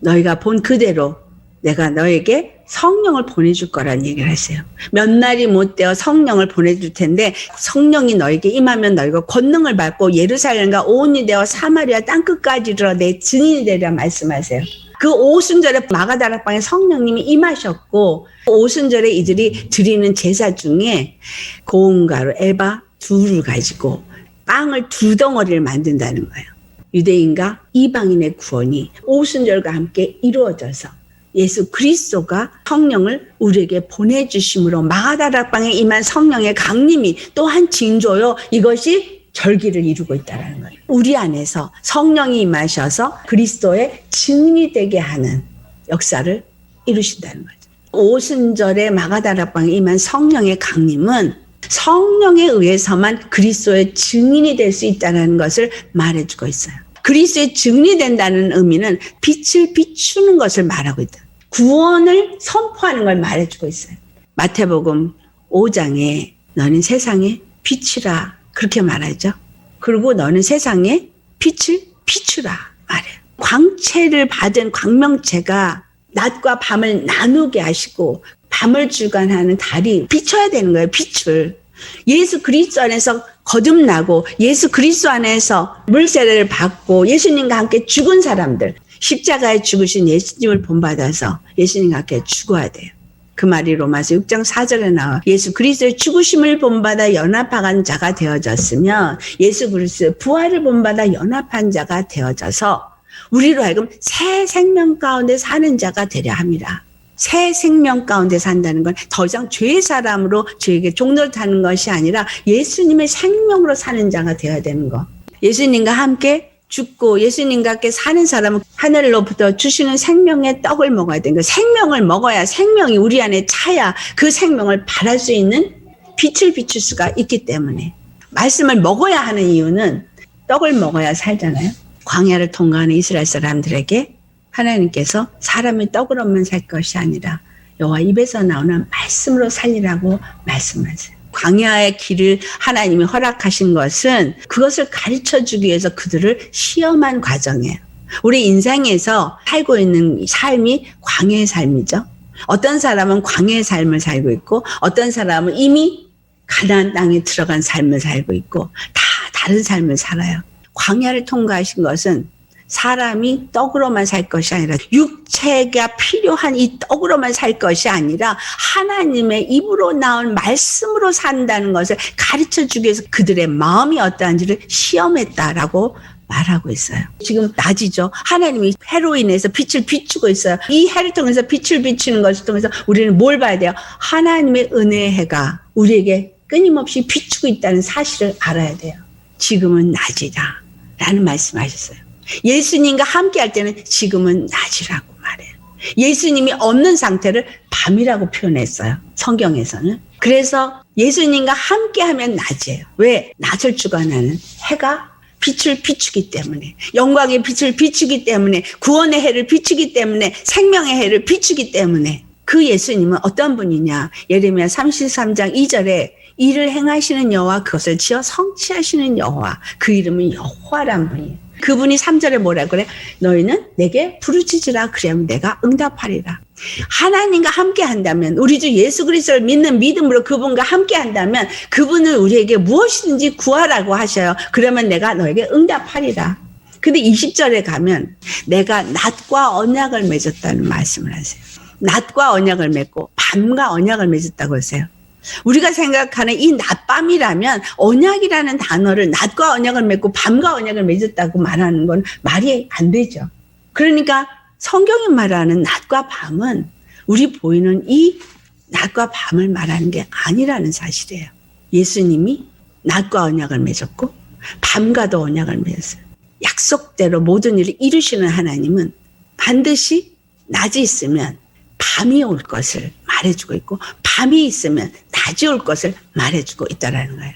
너희가 본 그대로 내가 너에게 성령을 보내줄 거라는 얘기를 했어요. 몇 날이 못 되어 성령을 보내줄 텐데 성령이 너에게 임하면 너희가 권능을 받고 예루살렘과 온 유대와 사마리아 땅끝까지 이르러 내 증인이 되리라 말씀하세요. 그 오순절에 마가다락방에 성령님이 임하셨고 오순절에 이들이 드리는 제사 중에 고운 가루 에바 2를 가지고 빵을 2덩어리를 만든다는 거예요. 유대인과 이방인의 구원이 오순절과 함께 이루어져서 예수 그리스도가 성령을 우리에게 보내주심으로 마가다락방에 임한 성령의 강림이 또한 징조요. 이것이 절기를 이루고 있다는 거예요. 우리 안에서 성령이 임하셔서 그리스도의 증인이 되게 하는 역사를 이루신다는 거죠. 오순절에 마가다락방에 임한 성령의 강림은 성령에 의해서만 그리스도의 증인이 될 수 있다는 것을 말해주고 있어요. 그리스도의 증인이 된다는 의미는 빛을 비추는 것을 말하고 있다. 구원을 선포하는 걸 말해주고 있어요. 마태복음 5장에 너는 세상의 빛이라 그렇게 말하죠. 그리고 너는 세상에 빛을 비추라 말해요. 광채를 받은 광명체가 낮과 밤을 나누게 하시고 밤을 주관하는 달이 비춰야 되는 거예요. 빛을. 예수 그리스도 안에서 거듭나고 예수 그리스도 안에서 물세례를 받고 예수님과 함께 죽은 사람들, 십자가에 죽으신 예수님을 본받아서 예수님과 함께 죽어야 돼요. 그 말이 로마서 6장 4절에 나와 예수 그리스도의 죽으심을 본받아 연합한 자가 되어졌으면 예수 그리스도의 부활을 본받아 연합한 자가 되어져서 우리로 하여금 새 생명 가운데 사는 자가 되려 합니다. 새 생명 가운데 산다는 건 더 이상 죄의 사람으로 저에게 종노릇 하는 것이 아니라 예수님의 생명으로 사는 자가 되어야 되는 거. 예수님과 함께 죽고 예수님과 함께 사는 사람은 하늘로부터 주시는 생명의 떡을 먹어야 되는 거예요. 생명을 먹어야 생명이 우리 안에 차야 그 생명을 발할 수 있는 빛을 비출 수가 있기 때문에 말씀을 먹어야 하는 이유는 떡을 먹어야 살잖아요. 광야를 통과하는 이스라엘 사람들에게 하나님께서 사람의 떡으로만 살 것이 아니라 여호와 입에서 나오는 말씀으로 살리라고 말씀하세요. 광야의 길을 하나님이 허락하신 것은 그것을 가르쳐주기 위해서 그들을 시험한 과정이에요. 우리 인생에서 살고 있는 삶이 광야의 삶이죠. 어떤 사람은 광야의 삶을 살고 있고 어떤 사람은 이미 가나안 땅에 들어간 삶을 살고 있고 다 다른 삶을 살아요. 광야를 통과하신 것은 사람이 떡으로만 살 것이 아니라 육체가 필요한 이 떡으로만 살 것이 아니라 하나님의 입으로 나온 말씀으로 산다는 것을 가르쳐주기 위해서 그들의 마음이 어떠한지를 시험했다라고 말하고 있어요. 지금 낮이죠. 하나님이 해로 인해서 빛을 비추고 있어요. 이 해를 통해서 빛을 비추는 것을 통해서 우리는 뭘 봐야 돼요? 하나님의 은혜의 해가 우리에게 끊임없이 비추고 있다는 사실을 알아야 돼요. 지금은 낮이다 라는 말씀하셨어요. 예수님과 함께 할 때는 지금은 낮이라고 말해요. 예수님이 없는 상태를 밤이라고 표현했어요. 성경에서는. 그래서 예수님과 함께 하면 낮이에요. 왜? 낮을 주관하는 해가 빛을 비추기 때문에 영광의 빛을 비추기 때문에 구원의 해를 비추기 때문에 생명의 해를 비추기 때문에 그 예수님은 어떤 분이냐. 예레미야 33장 2절에 이를 행하시는 여호와 그것을 지어 성취하시는 여호와 그 이름은 여호와란 분이에요. 그분이 3절에 뭐라 그래? 너희는 내게 부르짖으라 그러면 내가 응답하리라. 하나님과 함께 한다면 우리 주 예수 그리스도를 믿는 믿음으로 그분과 함께 한다면 그분은 우리에게 무엇이든지 구하라고 하셔요. 그러면 내가 너에게 응답하리라. 근데 20절에 가면 내가 낮과 언약을 맺었다는 말씀을 하세요. 낮과 언약을 맺고 밤과 언약을 맺었다고 하세요. 우리가 생각하는 이 낮밤이라면 언약이라는 단어를 낮과 언약을 맺고 밤과 언약을 맺었다고 말하는 건 말이 안 되죠. 그러니까 성경이 말하는 낮과 밤은 우리 보이는 이 낮과 밤을 말하는 게 아니라는 사실이에요. 예수님이 낮과 언약을 맺었고 밤과도 언약을 맺었어요. 약속대로 모든 일을 이루시는 하나님은 반드시 낮이 있으면 밤이 올 것을 말해주고 있고 밤이 있으면 낮이 올 것을 말해주고 있다라는 거예요.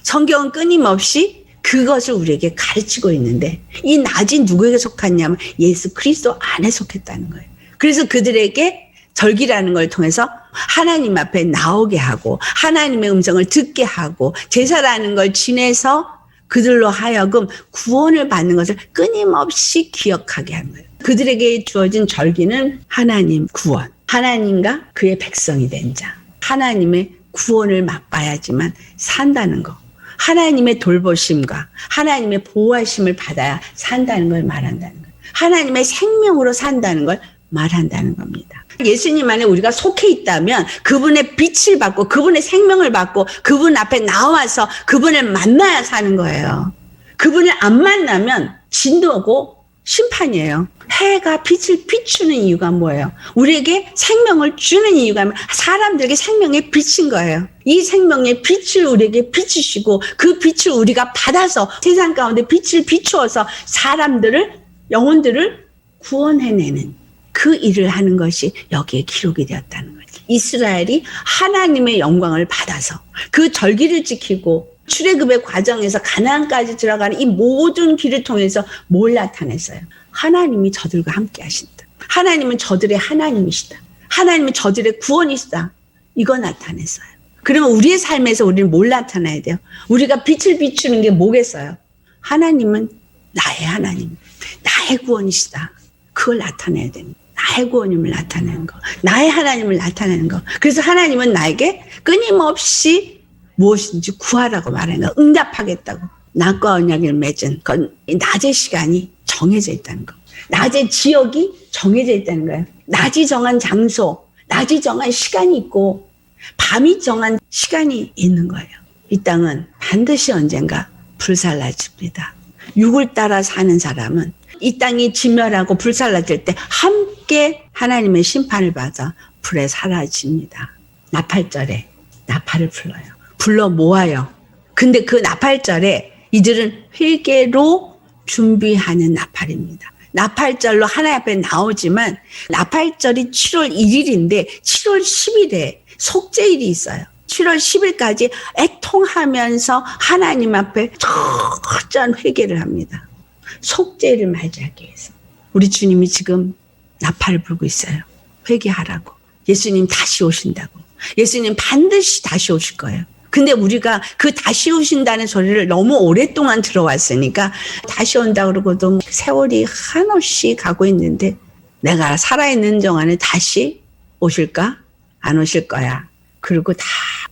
성경은 끊임없이 그것을 우리에게 가르치고 있는데 이 낮이 누구에게 속했냐면 예수 그리스도 안에 속했다는 거예요. 그래서 그들에게 절기라는 걸 통해서 하나님 앞에 나오게 하고 하나님의 음성을 듣게 하고 제사라는 걸 지내서 그들로 하여금 구원을 받는 것을 끊임없이 기억하게 하는 거예요. 그들에게 주어진 절기는 하나님 구원, 하나님과 그의 백성이 된 자, 하나님의 구원을 맛봐야지만 산다는 거, 하나님의 돌보심과 하나님의 보호하심을 받아야 산다는 걸 말한다는 거예요. 하나님의 생명으로 산다는 걸 말한다는 겁니다. 예수님 안에 우리가 속해 있다면 그분의 빛을 받고 그분의 생명을 받고 그분 앞에 나와서 그분을 만나야 사는 거예요. 그분을 안 만나면 진도고 심판이에요. 해가 빛을 비추는 이유가 뭐예요? 우리에게 생명을 주는 이유가 사람들에게 생명의 빛인 거예요. 이 생명의 빛을 우리에게 비추시고 그 빛을 우리가 받아서 세상 가운데 빛을 비추어서 사람들을, 영혼들을 구원해내는 그 일을 하는 것이 여기에 기록이 되었다는 거예요. 이스라엘이 하나님의 영광을 받아서 그 절기를 지키고 출애굽의 과정에서 가나안까지 들어가는 이 모든 길을 통해서 뭘 나타냈어요? 하나님이 저들과 함께 하신다. 하나님은 저들의 하나님이시다. 하나님은 저들의 구원이시다. 이거 나타냈어요. 그러면 우리의 삶에서 우리는 뭘 나타내야 돼요? 우리가 빛을 비추는 게 뭐겠어요? 하나님은 나의 하나님, 나의 구원이시다. 그걸 나타내야 됩니다. 나의 구원임을 나타내는 거, 나의 하나님을 나타내는 거. 그래서 하나님은 나에게 끊임없이 무엇인지 구하라고 말하는 거, 응답하겠다고. 낮과 언약을 맺은 건 낮의 시간이 정해져 있다는 거. 낮의 지역이 정해져 있다는 거예요. 낮이 정한 장소, 낮이 정한 시간이 있고 밤이 정한 시간이 있는 거예요. 이 땅은 반드시 언젠가 불살라집니다. 육을 따라 사는 사람은 이 땅이 진멸하고 불살라질 때 함께 하나님의 심판을 받아 불에 사라집니다. 나팔절에 나팔을 불러 모아요. 근데 그 나팔절에 이들은 회개로 준비하는 나팔입니다. 나팔절로 하나님 앞에 나오지만 나팔절이 7월 1일인데 7월 10일에 속죄일이 있어요. 7월 10일까지 애통하면서 하나님 앞에 철저한 회개를 합니다. 속죄를 맞이하기 위해서. 우리 주님이 지금 나팔을 불고 있어요. 회개하라고. 예수님 다시 오신다고. 예수님 반드시 다시 오실 거예요. 근데 우리가 그 다시 오신다는 소리를 너무 오랫동안 들어왔으니까 다시 온다 그러고도 세월이 한없이 가고 있는데 내가 살아있는 동안에 다시 오실까? 안 오실 거야. 그리고 다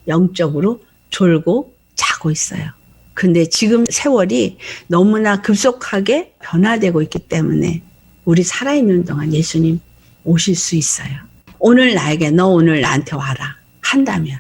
영적으로 졸고 자고 있어요. 근데 지금 세월이 너무나 급속하게 변화되고 있기 때문에 우리 살아있는 동안 예수님 오실 수 있어요. 오늘 나에게 너 오늘 나한테 와라 한다면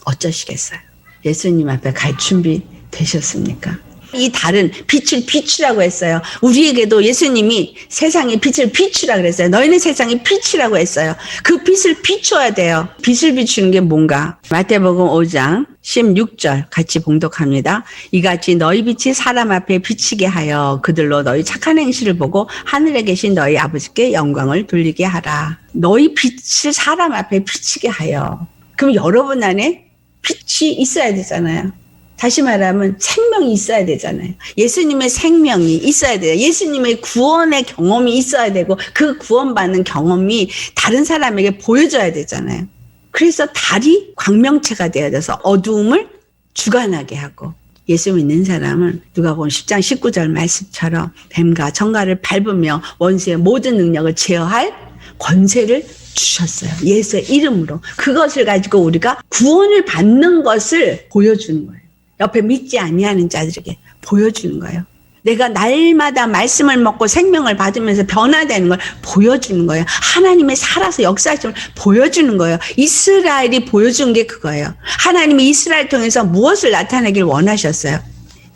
어쩌시겠어요? 예수님 앞에 갈 준비 되셨습니까? 이 달은 빛을 비추라고 했어요. 우리에게도 예수님이 세상에 빛을 비추라고 그랬어요. 너희는 세상에 빛이라고 했어요. 그 빛을 비춰야 돼요. 빛을 비추는 게 뭔가? 마태복음 5장 16절 같이 봉독합니다. 이같이 너희 빛이 사람 앞에 비치게 하여 그들로 너희 착한 행실을 보고 하늘에 계신 너희 아버지께 영광을 돌리게 하라. 너희 빛을 사람 앞에 비치게 하여. 그럼 여러분 안에 빛이 있어야 되잖아요. 다시 말하면 생명이 있어야 되잖아요. 예수님의 생명이 있어야 돼요. 예수님의 구원의 경험이 있어야 되고 그 구원받는 경험이 다른 사람에게 보여줘야 되잖아요. 그래서 달이 광명체가 되어져서 어두움을 주관하게 하고 예수 믿는 사람은 누가복음 10장 19절 말씀처럼 뱀과 정갈을 밟으며 원수의 모든 능력을 제어할 권세를 주셨어요. 예수의 이름으로. 그것을 가지고 우리가 구원을 받는 것을 보여주는 거예요. 옆에 믿지 아니하는 자들에게 보여주는 거예요. 내가 날마다 말씀을 먹고 생명을 받으면서 변화되는 걸 보여주는 거예요. 하나님의 살아서 역사하심을 보여주는 거예요. 이스라엘이 보여준 게 그거예요. 하나님이 이스라엘 통해서 무엇을 나타내길 원하셨어요?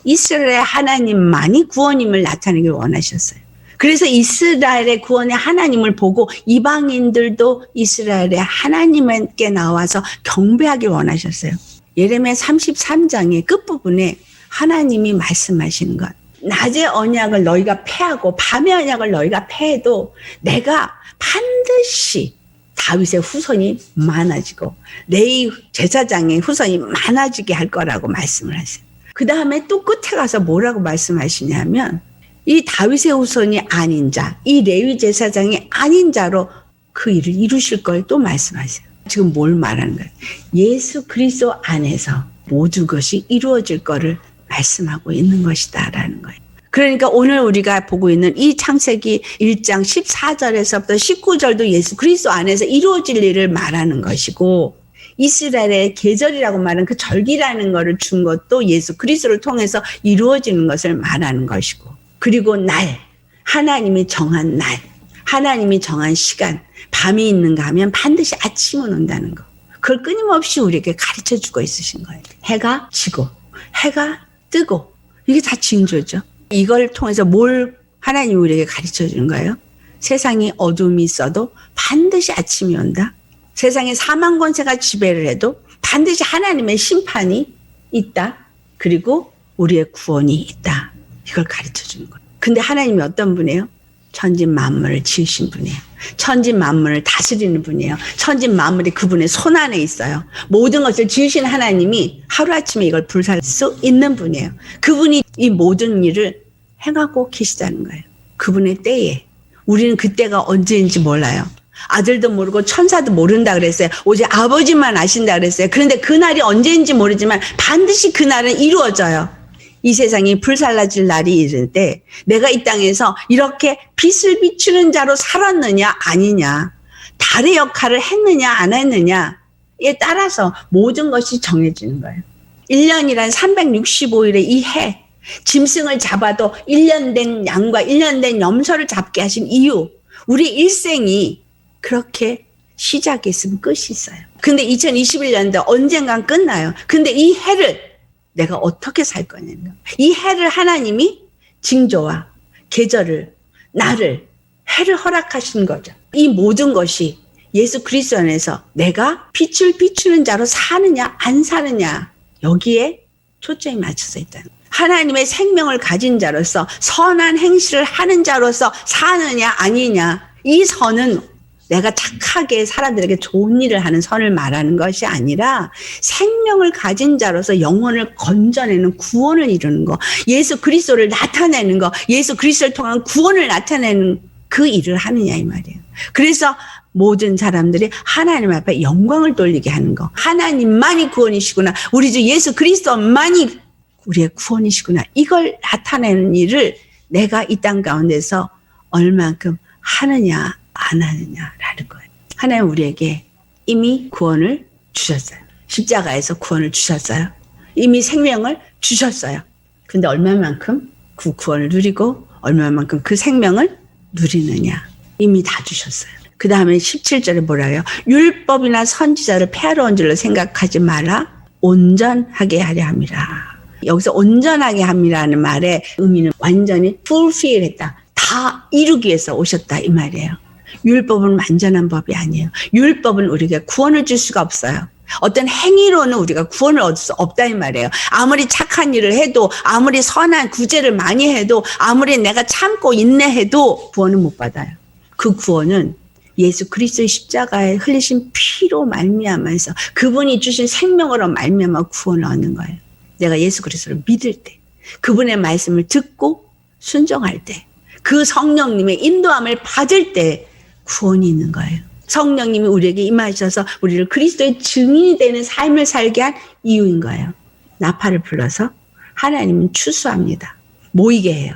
이스라엘의 하나님만이 구원임을 나타내길 원하셨어요. 그래서 이스라엘의 구원의 하나님을 보고 이방인들도 이스라엘의 하나님께 나와서 경배하길 원하셨어요. 예레미야 33장의 끝부분에 하나님이 말씀하시는 것. 낮의 언약을 너희가 패하고 밤의 언약을 너희가 패해도 내가 반드시 다윗의 후손이 많아지고 레위 제사장의 후손이 많아지게 할 거라고 말씀을 하세요. 그 다음에 또 끝에 가서 뭐라고 말씀하시냐면 이 다윗의 후손이 아닌 자, 이 레위 제사장이 아닌 자로 그 일을 이루실 걸 또 말씀하세요. 지금 뭘 말하는 거예요? 예수 그리스도 안에서 모든 것이 이루어질 거를 말씀하고 있는 것이다라는 거예요. 그러니까 오늘 우리가 보고 있는 이 창세기 1장 14절에서부터 19절도 예수 그리스도 안에서 이루어질 일을 말하는 것이고 이스라엘의 계절이라고 말하는 그 절기라는 것을 준 것도 예수 그리스도를 통해서 이루어지는 것을 말하는 것이고 그리고 날, 하나님이 정한 날, 하나님이 정한 시간, 밤이 있는가 하면 반드시 아침은 온다는 거. 그걸 끊임없이 우리에게 가르쳐주고 있으신 거예요. 해가 지고 해가 뜨고 이게 다 징조죠. 이걸 통해서 뭘 하나님이 우리에게 가르쳐주는 거예요? 세상에 어둠이 있어도 반드시 아침이 온다. 세상에 사망 권세가 지배를 해도 반드시 하나님의 심판이 있다. 그리고 우리의 구원이 있다. 이걸 가르쳐주는 거예요. 근데 하나님이 어떤 분이에요? 천진 만물을 지으신 분이에요. 천진 만물을 다스리는 분이에요. 천진 만물이 그분의 손 안에 있어요. 모든 것을 지으신 하나님이 하루아침에 이걸 불살 수 있는 분이에요. 그분이 이 모든 일을 행하고 계시다는 거예요. 그분의 때에. 우리는 그때가 언제인지 몰라요. 아들도 모르고 천사도 모른다 그랬어요. 오직 아버지만 아신다 그랬어요. 그런데 그날이 언제인지 모르지만 반드시 그날은 이루어져요. 이 세상이 불살라질 날이 이를 때 내가 이 땅에서 이렇게 빛을 비추는 자로 살았느냐 아니냐, 달의 역할을 했느냐 안 했느냐에 따라서 모든 것이 정해지는 거예요. 1년이란 365일의 이 해, 짐승을 잡아도 1년 된 양과 1년 된 염소를 잡게 하신 이유, 우리 일생이 그렇게 시작이 있으면 끝이 있어요. 근데 2021년도 언젠간 끝나요. 근데 이 해를 내가 어떻게 살 거냐는 거. 이 해를 하나님이 징조와 계절을, 날을, 해를 허락하신 거죠. 이 모든 것이 예수 그리스도 안에서 내가 빛을 비추는 자로 사느냐 안 사느냐 여기에 초점이 맞춰져 있다는 거예요. 하나님의 생명을 가진 자로서 선한 행실을 하는 자로서 사느냐 아니냐, 이 선은 내가 착하게 사람들에게 좋은 일을 하는 선을 말하는 것이 아니라 생명을 가진 자로서 영혼을 건져내는 구원을 이루는 거, 예수 그리스도를 나타내는 거, 예수 그리스도를 통한 구원을 나타내는 그 일을 하느냐 이 말이에요. 그래서 모든 사람들이 하나님 앞에 영광을 돌리게 하는 거, 하나님만이 구원이시구나, 우리 주 예수 그리스도만이 우리의 구원이시구나, 이걸 나타내는 일을 내가 이 땅 가운데서 얼만큼 하느냐 안 하느냐라는 거예요. 하나님 우리에게 이미 구원을 주셨어요. 십자가에서 구원을 주셨어요. 이미 생명을 주셨어요. 근데 얼마만큼 그 구원을 누리고 얼마만큼 그 생명을 누리느냐, 이미 다 주셨어요. 그 다음에 17절에 뭐라요? 율법이나 선지자를 폐하러 온 줄로 생각하지 마라. 온전하게 하려 함이라. 여기서 온전하게 함이라는 말의 의미는 완전히 fulfill 했다, 다 이루기 위해서 오셨다 이 말이에요. 율법은 완전한 법이 아니에요. 율법은 우리가 구원을 줄 수가 없어요. 어떤 행위로는 우리가 구원을 얻을 수 없다 이 말이에요. 아무리 착한 일을 해도, 아무리 선한 구제를 많이 해도, 아무리 내가 참고 인내해도 구원은 못 받아요. 그 구원은 예수 그리스도의 십자가에 흘리신 피로 말미암아서 그분이 주신 생명으로 말미암아 구원을 얻는 거예요. 내가 예수 그리스도를 믿을 때, 그분의 말씀을 듣고 순종할 때, 그 성령님의 인도함을 받을 때 구원이 있는 거예요. 성령님이 우리에게 임하셔서 우리를 그리스도의 증인이 되는 삶을 살게 한 이유인 거예요. 나팔을 불러서 하나님은 추수합니다. 모이게 해요.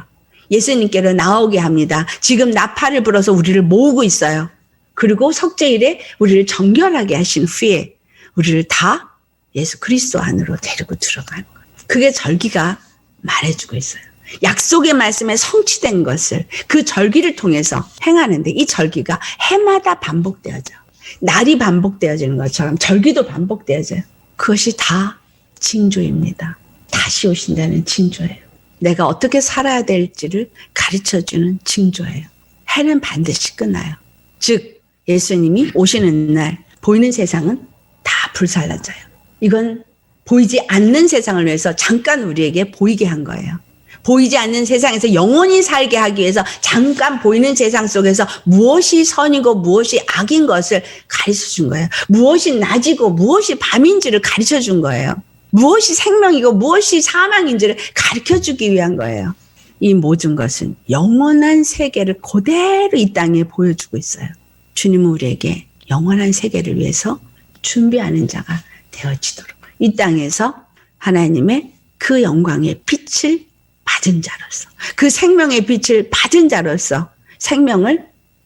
예수님께로 나오게 합니다. 지금 나팔을 불어서 우리를 모으고 있어요. 그리고 석제일에 우리를 정결하게 하신 후에 우리를 다 예수 그리스도 안으로 데리고 들어가는 거예요. 그게 절기가 말해주고 있어요. 약속의 말씀에 성취된 것을 그 절기를 통해서 행하는데, 이 절기가 해마다 반복되어져. 날이 반복되어지는 것처럼 절기도 반복되어져요. 그것이 다 징조입니다. 다시 오신다는 징조예요. 내가 어떻게 살아야 될지를 가르쳐주는 징조예요. 해는 반드시 끝나요. 즉 예수님이 오시는 날 보이는 세상은 다 불살라져요. 이건 보이지 않는 세상을 위해서 잠깐 우리에게 보이게 한 거예요. 보이지 않는 세상에서 영원히 살게 하기 위해서 잠깐 보이는 세상 속에서 무엇이 선이고 무엇이 악인 것을 가르쳐 준 거예요. 무엇이 낮이고 무엇이 밤인지를 가르쳐 준 거예요. 무엇이 생명이고 무엇이 사망인지를 가르쳐 주기 위한 거예요. 이 모든 것은 영원한 세계를 그대로 이 땅에 보여주고 있어요. 주님은 우리에게 영원한 세계를 위해서 준비하는 자가 되어지도록 이 땅에서 하나님의 그 영광의 빛을 받은 자로서, 그 생명의 빛을 받은 자로서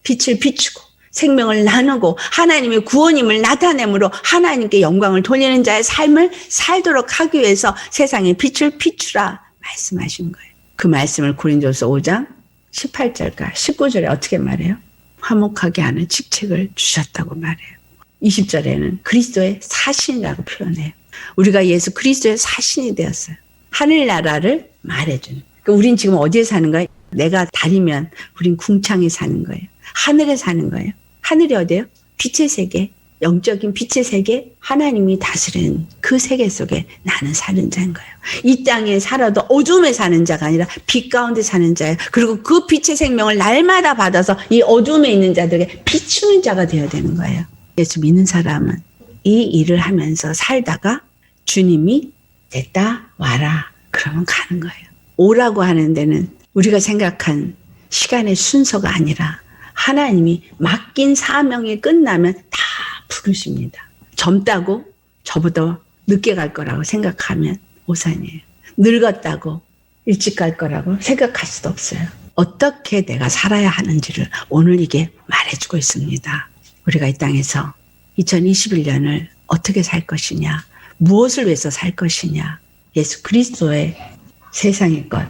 빛을 비추고 생명을 나누고 하나님의 구원임을 나타내므로 하나님께 영광을 돌리는 자의 삶을 살도록 하기 위해서 세상에 빛을 비추라 말씀하신 거예요. 그 말씀을 고린도서 5장 18절과 19절에 어떻게 말해요? 화목하게 하는 직책을 주셨다고 말해요. 20절에는 그리스도의 사신이라고 표현해요. 우리가 예수 그리스도의 사신이 되었어요. 하늘나라를 말해주는. 그러니까 우린 지금 어디에 사는 거예요? 내가 다니면 우린 궁창에 사는 거예요. 하늘에 사는 거예요. 하늘이 어디예요? 빛의 세계, 영적인 빛의 세계, 하나님이 다스리는 그 세계 속에 나는 사는 자인 거예요. 이 땅에 살아도 어둠에 사는 자가 아니라 빛 가운데 사는 자예요. 그리고 그 빛의 생명을 날마다 받아서 이 어둠에 있는 자들에게 비추는 자가 되어야 되는 거예요. 예수 믿는 사람은 이 일을 하면서 살다가 주님이 됐다 와라 그러면 가는 거예요. 오라고 하는 데는 우리가 생각한 시간의 순서가 아니라 하나님이 맡긴 사명이 끝나면 다 부르십니다. 젊다고 저보다 늦게 갈 거라고 생각하면 오산이에요. 늙었다고 일찍 갈 거라고 생각할 수도 없어요. 어떻게 내가 살아야 하는지를 오늘 이게 말해주고 있습니다. 우리가 이 땅에서 2021년을 어떻게 살 것이냐, 무엇을 위해서 살 것이냐, 예수 그리스도의 세상의 것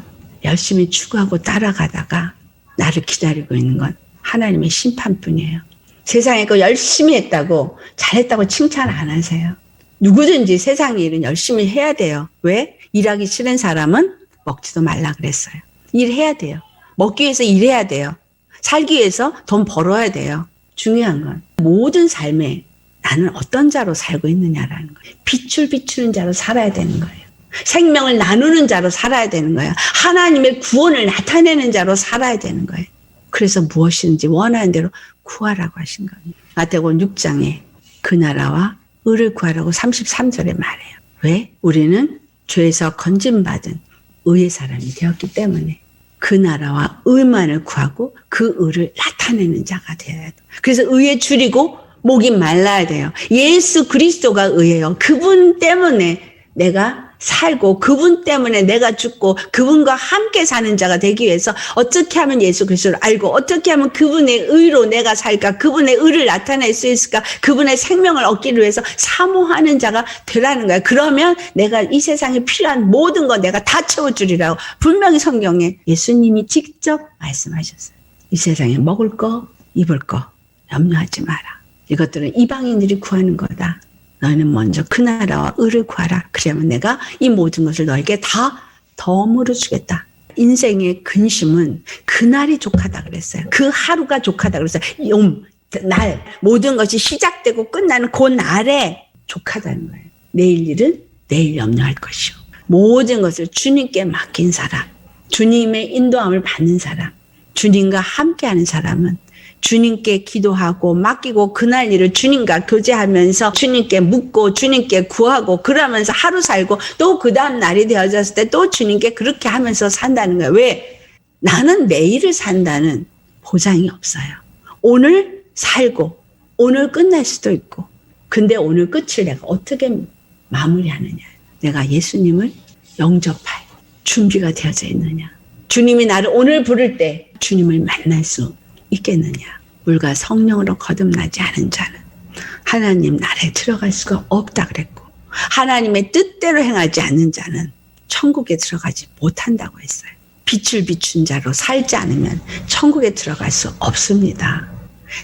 열심히 추구하고 따라가다가 나를 기다리고 있는 건 하나님의 심판뿐이에요. 세상에 거 열심히 했다고 잘했다고 칭찬 안 하세요. 누구든지 세상 일은 열심히 해야 돼요. 왜? 일하기 싫은 사람은 먹지도 말라 그랬어요. 일해야 돼요. 먹기 위해서 일해야 돼요. 살기 위해서 돈 벌어야 돼요. 중요한 건 모든 삶에 나는 어떤 자로 살고 있느냐라는 거예요. 빛을 비추는 자로 살아야 되는 거예요. 생명을 나누는 자로 살아야 되는 거예요. 하나님의 구원을 나타내는 자로 살아야 되는 거예요. 그래서 무엇인지 원하는 대로 구하라고 하신 겁니다. 마태복음 6장에 그 나라와 의를 구하라고 33절에 말해요. 왜? 우리는 죄에서 건진받은 의의 사람이 되었기 때문에 그 나라와 의만을 구하고 그 의를 나타내는 자가 되어야 돼요. 그래서 의에 줄이고 목이 말라야 돼요. 예수 그리스도가 의예요. 그분 때문에 내가 살고 그분 때문에 내가 죽고 그분과 함께 사는 자가 되기 위해서 어떻게 하면 예수 그리스도를 알고 어떻게 하면 그분의 의로 내가 살까, 그분의 의를 나타낼 수 있을까, 그분의 생명을 얻기를 위해서 사모하는 자가 되라는 거예요. 그러면 내가 이 세상에 필요한 모든 거 내가 다 채워주리라고 분명히 성경에 예수님이 직접 말씀하셨어요. 이 세상에 먹을 거, 입을 거 염려하지 마라. 이것들은 이방인들이 구하는 거다. 너희는 먼저 그 나라와 의를 구하라. 그러면 내가 이 모든 것을 너에게 다 덤으로 주겠다. 인생의 근심은 그날이 족하다 그랬어요. 그 하루가 족하다 그랬어요. 날 모든 것이 시작되고 끝나는 그 날에 족하다는 거예요. 내일 일은 내일 염려할 것이요. 모든 것을 주님께 맡긴 사람, 주님의 인도함을 받는 사람, 주님과 함께하는 사람은 주님께 기도하고 맡기고 그날 일을 주님과 교제하면서 주님께 묻고 주님께 구하고 그러면서 하루 살고 또 그 다음 날이 되어졌을 때 또 주님께 그렇게 하면서 산다는 거예요. 왜? 나는 내일을 산다는 보장이 없어요. 오늘 살고 오늘 끝날 수도 있고 근데 오늘 끝을 내가 어떻게 마무리하느냐. 내가 예수님을 영접할 준비가 되어져 있느냐. 주님이 나를 오늘 부를 때 주님을 만날 수 있겠느냐. 물과 성령으로 거듭나지 않은 자는 하나님 나라에 들어갈 수가 없다 그랬고 하나님의 뜻대로 행하지 않는 자는 천국에 들어가지 못한다고 했어요. 빛을 비춘 자로 살지 않으면 천국에 들어갈 수 없습니다.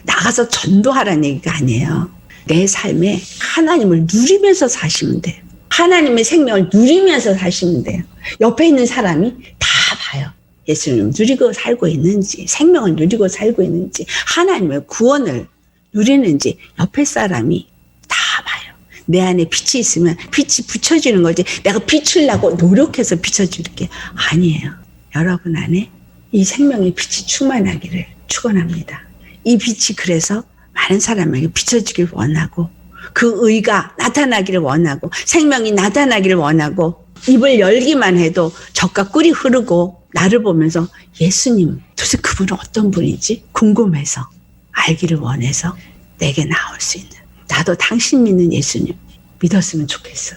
나가서 전도하라는 얘기가 아니에요. 내 삶에 하나님을 누리면서 사시면 돼요. 하나님의 생명을 누리면서 사시면 돼요. 옆에 있는 사람이 다 봐요. 예수님을 누리고 살고 있는지, 생명을 누리고 살고 있는지, 하나님의 구원을 누리는지 옆에 사람이 다 봐요. 내 안에 빛이 있으면 빛이 비춰지는 거지. 내가 비추려고 노력해서 비춰줄 게 아니에요. 여러분 안에 이 생명의 빛이 충만하기를 축원합니다. 이 빛이 그래서 많은 사람에게 비춰지길 원하고 그 의가 나타나기를 원하고 생명이 나타나기를 원하고 입을 열기만 해도 젖과 꿀이 흐르고 나를 보면서 예수님 도대체 그분은 어떤 분이지? 궁금해서 알기를 원해서 내게 나올 수 있는 나도 당신 믿는 예수님 믿었으면 좋겠어.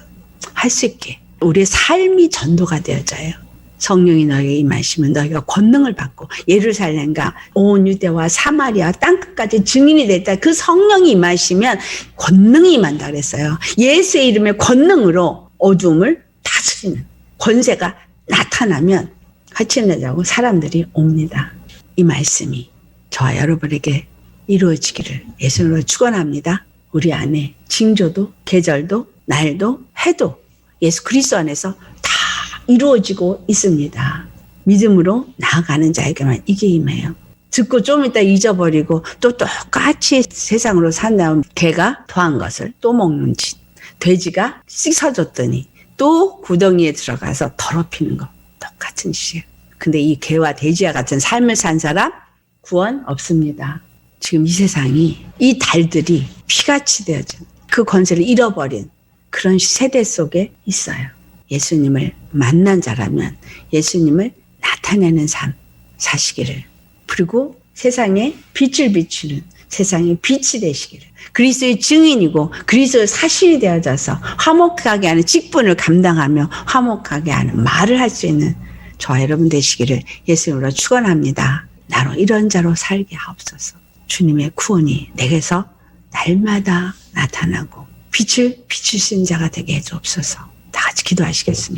할 수 있게 우리의 삶이 전도가 되어져요. 성령이 너에게 임하시면 너희가 권능을 받고 예루살렘과 온 유대와 사마리아 땅끝까지 증인이 됐다. 그 성령이 임하시면 권능이 임한다 그랬어요. 예수의 이름의 권능으로 어둠을 다스리는 권세가 나타나면 같이 내자고 사람들이 옵니다. 이 말씀이 저와 여러분에게 이루어지기를 예수님으로 축원합니다. 우리 안에 징조도 계절도 날도 해도 예수 그리스도 안에서 다 이루어지고 있습니다. 믿음으로 나아가는 자에게만 이게 임해요. 듣고 좀 이따 잊어버리고 또 똑같이 세상으로 산다면 개가 토한 것을 또 먹는 짓, 돼지가 씻어줬더니 또 구덩이에 들어가서 더럽히는 거 똑같은 짓이에요. 근데 이 개와 돼지와 같은 삶을 산 사람 구원 없습니다. 지금 이 세상이 이 달들이 피같이 되어진 그 권세를 잃어버린 그런 세대 속에 있어요. 예수님을 만난 자라면 예수님을 나타내는 삶 사시기를, 그리고 세상에 빛을 비추는 세상의 빛이 되시기를, 그리스도의 증인이고 그리스도의 사실이 되어져서 화목하게 하는 직분을 감당하며 화목하게 하는 말을 할 수 있는 저와 여러분 되시기를 예수님으로 축원합니다. 나로 이런 자로 살게 하옵소서. 주님의 구원이 내게서 날마다 나타나고 빛을 비추신 자가 되게 해주옵소서. 다 같이 기도하시겠습니다.